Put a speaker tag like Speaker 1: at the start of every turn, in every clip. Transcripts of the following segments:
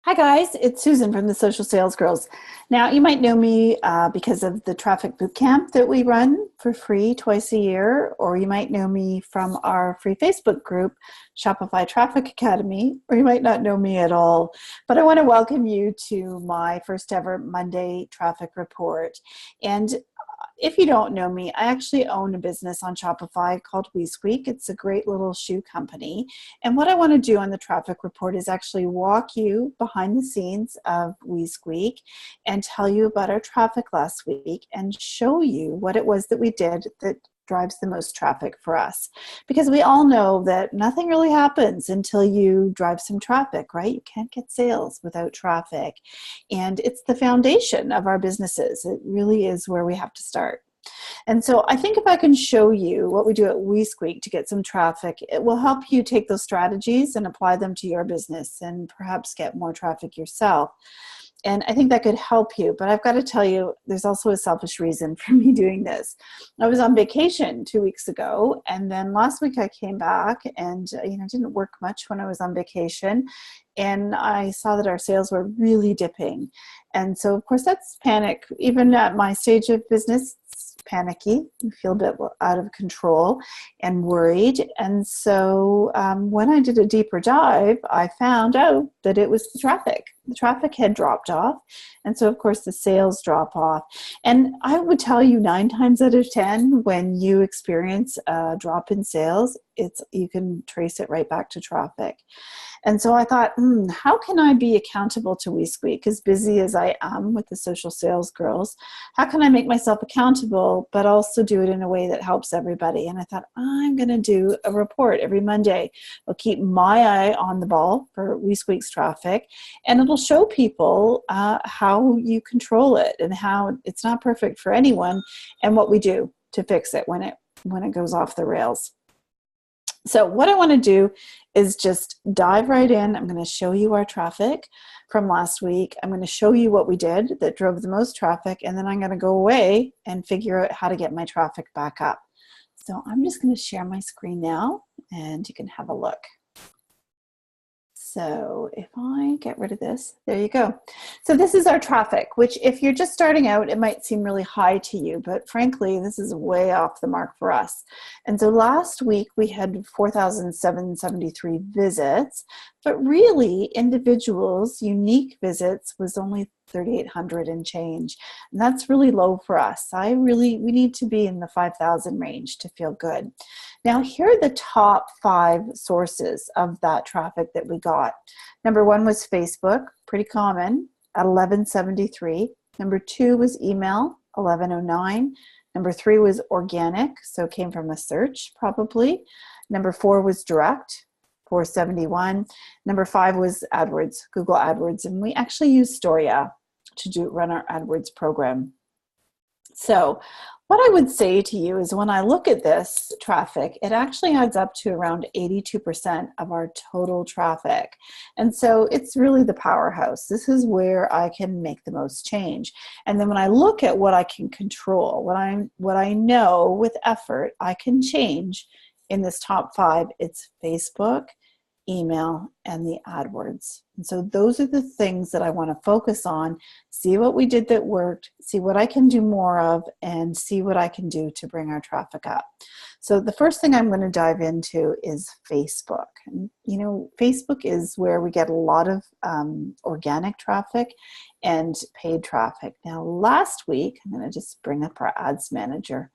Speaker 1: Hi guys, it's Susan from the Social Sales Girls. Now you might know me because of the Traffic Bootcamp that we run for free twice a year, or you might know me from our free Facebook group, Shopify Traffic Academy, or you might not know me at all. But I want to welcome you to my first ever Monday traffic report. And if you don't know me, I actually own a business on Shopify called WeSqueak. It's a great little shoe company. And what I want to do on the traffic report is actually walk you behind the scenes of WeSqueak and tell you about our traffic last week and show you what it was that we did that drives the most traffic for us. Because we all know that nothing really happens until you drive some traffic, right? You can't get sales without traffic. And it's the foundation of our businesses. It really is where we have to start. And so I think if I can show you what we do at WeSqueak to get some traffic, it will help you take those strategies and apply them to your business and perhaps get more traffic yourself. And I think that could help you. But I've got to tell you, there's also a selfish reason for me doing this. I was on vacation 2 weeks ago, and then last week I came back and didn't work much when I was on vacation. And I saw that our sales were really dipping. And so, of course, that's panic. Even at my stage of business, it's panicky. You feel a bit out of control and worried. And so when I did a deeper dive, I found out that it was the traffic. The traffic had dropped off. And so, of course, the sales drop off. And I would tell you 9 times out of 10, when you experience a drop in sales, you can trace it right back to traffic. And so I thought, how can I be accountable to WeSqueak? As busy as I am with the Social Sales Girls, how can I make myself accountable, but also do it in a way that helps everybody? And I thought, I'm going to do a report every Monday. I'll keep my eye on the ball for WeSqueak's traffic, and it'll show people how you control it and how it's not perfect for anyone, and what we do to fix it when it goes off the rails. So what I want to do is just dive right in. I'm going to show you our traffic from last week. I'm going to show you what we did that drove the most traffic, and then I'm going to go away and figure out how to get my traffic back up. So I'm just going to share my screen now, and you can have a look. So if I get rid of this, there you go. So this is our traffic, which if you're just starting out, it might seem really high to you, but frankly, this is way off the mark for us. And so last week we had 4,773 visits, but really individuals, unique visits was only 3,800 and change. And that's really low for us. We need to be in the 5,000 range to feel good. Now, here are the top 5 sources of that traffic that we got. Number 1 was Facebook, pretty common, at 1,173. Number 2 was email, 1,109. Number 3 was organic, so it came from a search, probably. Number 4 was direct, 471. Number 5 was AdWords, Google AdWords, and we actually use Storia to run our AdWords program. So what I would say to you is when I look at this traffic, it actually adds up to around 82% of our total traffic. And so it's really the powerhouse. This is where I can make the most change. And then when I look at what I can control, what I know with effort I can change in this top 5, it's Facebook, email, and the AdWords. And so those are the things that I want to focus on, see what we did that worked, see what I can do more of, and see what I can do to bring our traffic up. So the first thing I'm going to dive into is Facebook. And, Facebook is where we get a lot of organic traffic and paid traffic. Now, last week, I'm going to just bring up our ads manager.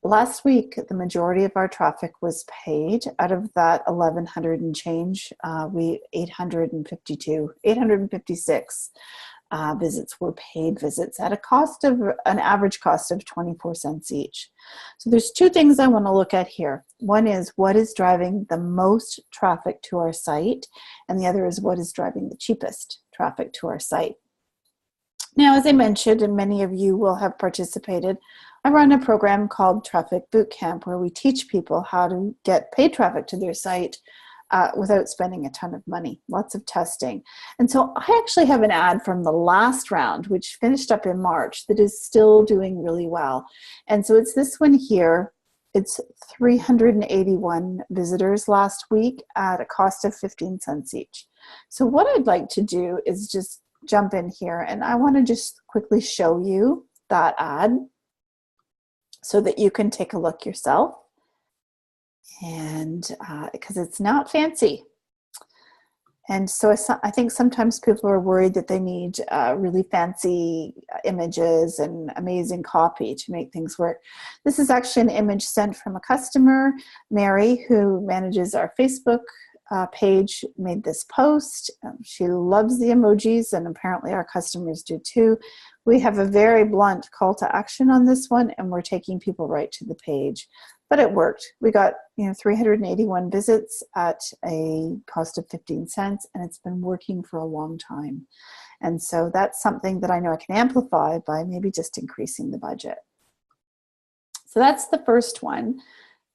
Speaker 1: Last week, the majority of our traffic was paid. Out of that 1,100 and change, 856 visits were paid visits at an average cost of 24 cents each. So there's 2 things I want to look at here. One is what is driving the most traffic to our site, and the other is what is driving the cheapest traffic to our site. Now, as I mentioned, and many of you will have participated, I run a program called Traffic Bootcamp where we teach people how to get paid traffic to their site without spending a ton of money, lots of testing. And so I actually have an ad from the last round, which finished up in March, that is still doing really well. And so it's this one here. It's 381 visitors last week at a cost of 15 cents each. So what I'd like to do is just jump in here, and I want to just quickly show you that ad so that you can take a look yourself. And because it's not fancy. And so I think sometimes people are worried that they need really fancy images and amazing copy to make things work. This is actually an image sent from a customer, Mary, who manages our Facebook page, made this post. She loves the emojis, and apparently our customers do too. We have a very blunt call to action on this one, and we're taking people right to the page. But it worked. We got 381 visits at a cost of 15 cents, and it's been working for a long time. And so that's something that I know I can amplify by maybe just increasing the budget. So that's the first one.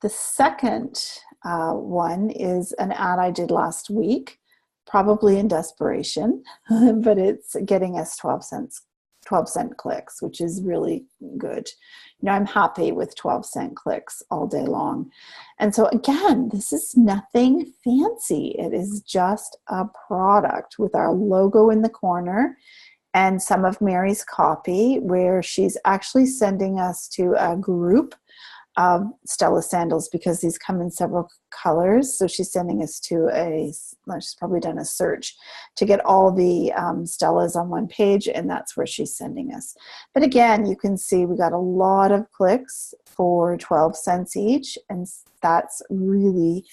Speaker 1: The second one is an ad I did last week, probably in desperation, but it's getting us 12-cent clicks, which is really good. I'm happy with 12-cent clicks all day long. And so again, this is nothing fancy. It is just a product with our logo in the corner and some of Mary's copy, where she's actually sending us to a group of Stella sandals, because these come in several colors. So she's sending us to she's probably done a search to get all the Stellas on one page, and that's where she's sending us. But again, you can see we got a lot of clicks for 12 cents each, and that's really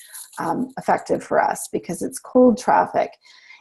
Speaker 1: effective for us because it's cold traffic.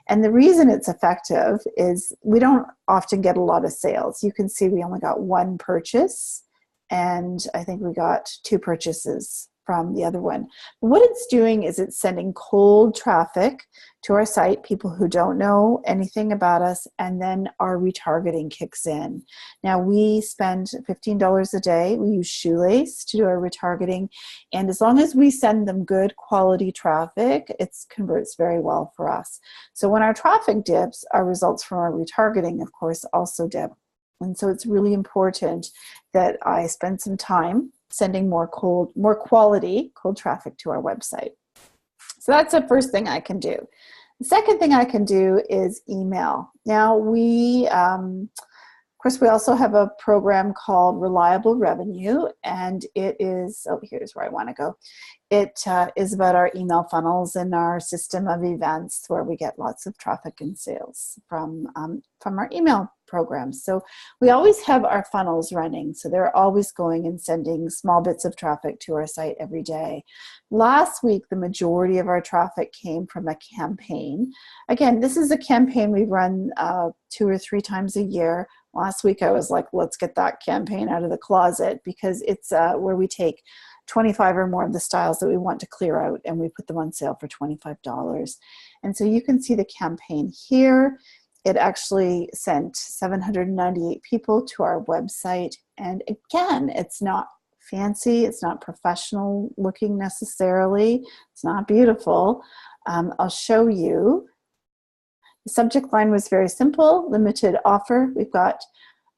Speaker 1: And the reason it's effective is we don't often get a lot of sales. You can see we only got one purchase, and I think we got 2 purchases from the other one. What it's doing is it's sending cold traffic to our site, people who don't know anything about us, and then our retargeting kicks in. Now we spend $15 a day. We use Shoelace to do our retargeting, and as long as we send them good quality traffic, it converts very well for us. So when our traffic dips, our results from our retargeting, of course, also dip. And so it's really important that I spend some time sending more quality cold traffic to our website. So that's the first thing I can do. The second thing I can do is email. Now of course, we also have a program called Reliable Revenue, and it is, here's where I want to go. It is about our email funnels and our system of events where we get lots of traffic and sales from our email programs. So we always have our funnels running. So they're always going and sending small bits of traffic to our site every day. Last week, the majority of our traffic came from a campaign. Again, this is a campaign we run 2 or 3 times a year. Last week, I was like, let's get that campaign out of the closet, because it's where we take 25 or more of the styles that we want to clear out, and we put them on sale for $25. And so you can see the campaign here. It actually sent 798 people to our website. And again, it's not fancy. It's not professional looking necessarily. It's not beautiful. I'll show you. The subject line was very simple, limited offer. We've got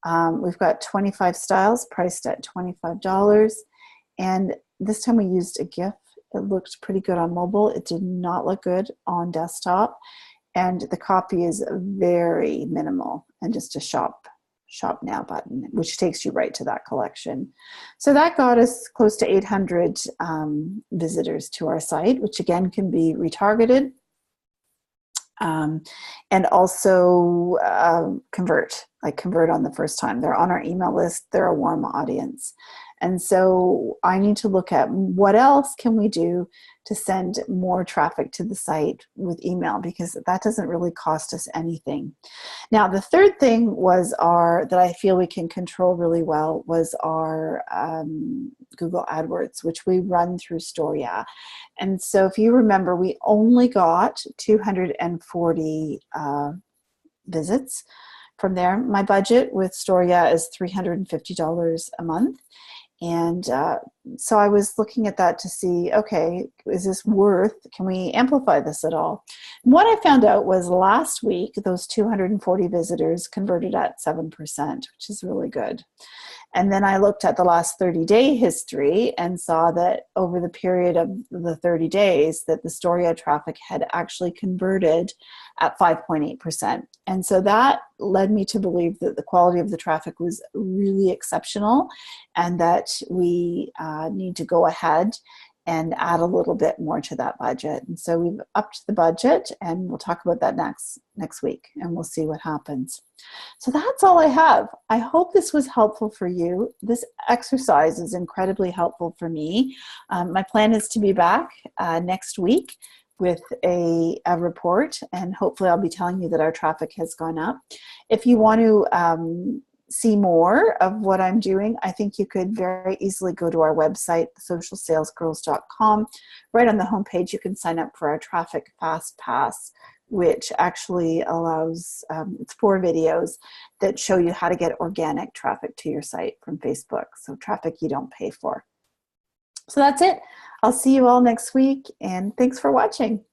Speaker 1: 25 styles priced at $25. And this time we used a GIF. It looked pretty good on mobile. It did not look good on desktop. And the copy is very minimal, and just a shop now button, which takes you right to that collection. So that got us close to 800 visitors to our site, which again can be retargeted. And also convert on the first time. They're on our email list. They're a warm audience. And so I need to look at what else can we do to send more traffic to the site with email, because that doesn't really cost us anything. Now, the third thing was that I feel we can control really well was our Google AdWords, which we run through Storia. And so if you remember, we only got 240 visits from there. My budget with Storia is $350 a month. And so I was looking at that to see, okay, is this can we amplify this at all? And what I found out was last week, those 240 visitors converted at 7%, which is really good. And then I looked at the last 30-day history and saw that over the period of the 30 days that the story ad traffic had actually converted at 5.8%. And so that led me to believe that the quality of the traffic was really exceptional and that we need to go ahead and add a little bit more to that budget. And so we've upped the budget, and we'll talk about that next week, and we'll see what happens. So that's all I have. I hope this was helpful for you. This exercise is incredibly helpful for me. My plan is to be back next week with a report, and hopefully I'll be telling you that our traffic has gone up. If you want to see more of what I'm doing, I think you could very easily go to our website, socialsalesgirls.com. Right on the homepage, you can sign up for our Traffic Fast Pass, which actually allows, it's 4 videos that show you how to get organic traffic to your site from Facebook, so traffic you don't pay for. So that's it. I'll see you all next week, and thanks for watching.